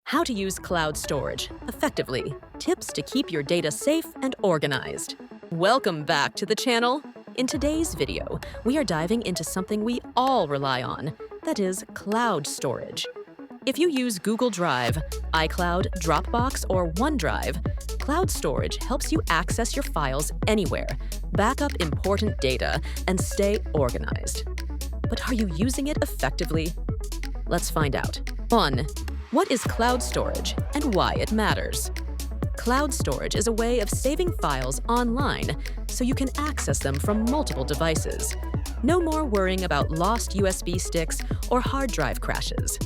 How to use cloud storage effectively. Tips to keep your data safe and organized. Welcome back to the channel. In today's video, we are diving into something we all rely on, that is cloud storage. If you use Google Drive, iCloud, Dropbox, or OneDrive, cloud storage helps you access your files anywhere, back up important data, and stay organized. But are you using it effectively? Let's find out. 1. What is cloud storage and why it matters? Cloud storage is a way of saving files online so you can access them from multiple devices. No more worrying about lost USB sticks or hard drive crashes.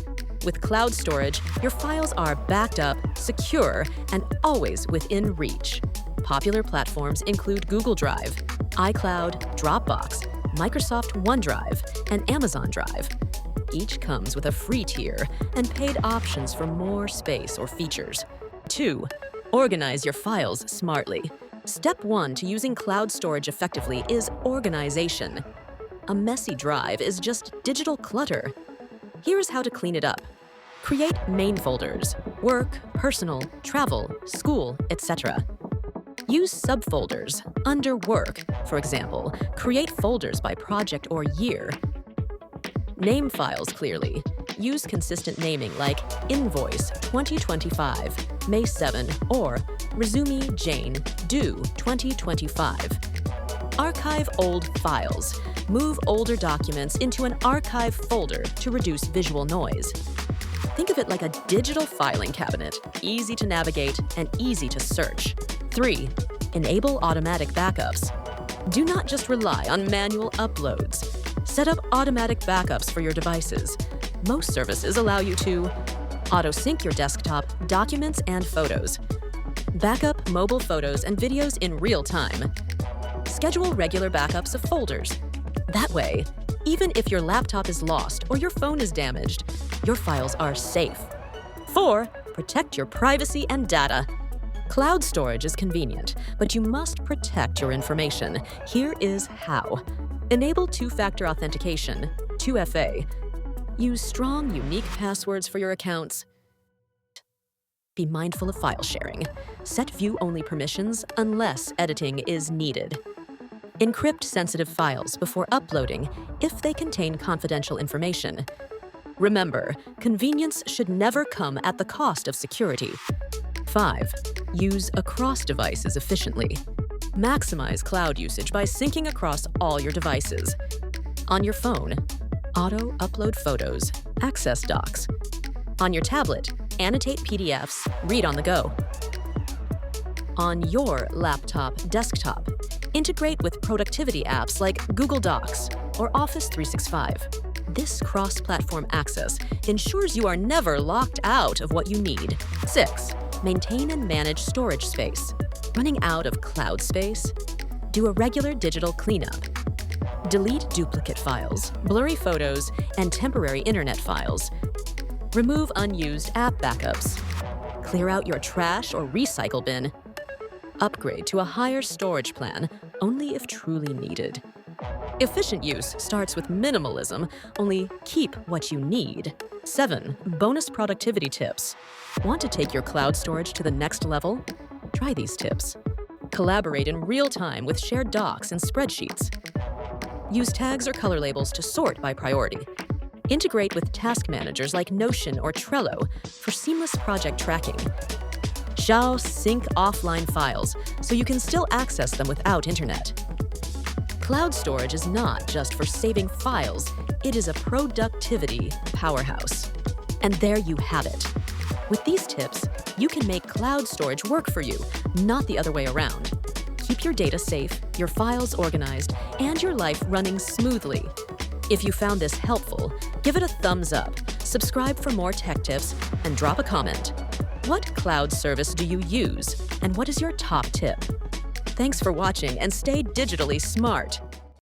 With cloud storage, your files are backed up, secure, and always within reach. Popular platforms include Google Drive, iCloud, Dropbox, Microsoft OneDrive, and Amazon Drive. Each comes with a free tier and paid options for more space or features. 2. Organize your files smartly. Step 1 to using cloud storage effectively is organization. A messy drive is just digital clutter. Here's how to clean it up. Create main folders: work, personal, travel, school, etc. Use subfolders. Under work, for example, create folders by project or year. Name files clearly. Use consistent naming like Invoice 2025, May 7, or Resume Jane, due 2025. Archive old files. Move older documents into an archive folder to reduce visual noise. Think of it like a digital filing cabinet, easy to navigate and easy to search. 3. Enable automatic backups. Do not just rely on manual uploads. Set up automatic backups for your devices. Most services allow you to auto-sync your desktop, documents, and photos. Backup mobile photos and videos in real time. Schedule regular backups of folders. That way, even if your laptop is lost or your phone is damaged, your files are safe. 4. Protect your privacy and data. Cloud storage is convenient, but you must protect your information. Here is how. Enable two-factor authentication, 2FA. Use strong, unique passwords for your accounts. Be mindful of file sharing. Set view-only permissions unless editing is needed. Encrypt sensitive files before uploading if they contain confidential information. Remember, convenience should never come at the cost of security. 5. Use across devices efficiently. Maximize cloud usage by syncing across all your devices. On your phone, auto-upload photos, access docs. On your tablet, annotate PDFs, read on the go. On your laptop, desktop, integrate with productivity apps like Google Docs or Office 365. This cross-platform access ensures you are never locked out of what you need. 6. Maintain and manage storage space. Running out of cloud space? Do a regular digital cleanup. Delete duplicate files, blurry photos, and temporary internet files. Remove unused app backups. Clear out your trash or recycle bin. Upgrade to a higher storage plan only if truly needed. Efficient use starts with minimalism, only keep what you need. 7. Bonus productivity tips. Want to take your cloud storage to the next level? Try these tips. Collaborate in real time with shared docs and spreadsheets. Use tags or color labels to sort by priority. Integrate with task managers like Notion or Trello for seamless project tracking. Sync offline files so you can still access them without internet. Cloud storage is not just for saving files, it is a productivity powerhouse. And there you have it. With these tips, you can make cloud storage work for you, not the other way around. Keep your data safe, your files organized, and your life running smoothly. If you found this helpful, give it a thumbs up, subscribe for more tech tips, and drop a comment. What cloud service do you use, and what is your top tip? Thanks for watching, and stay digitally smart.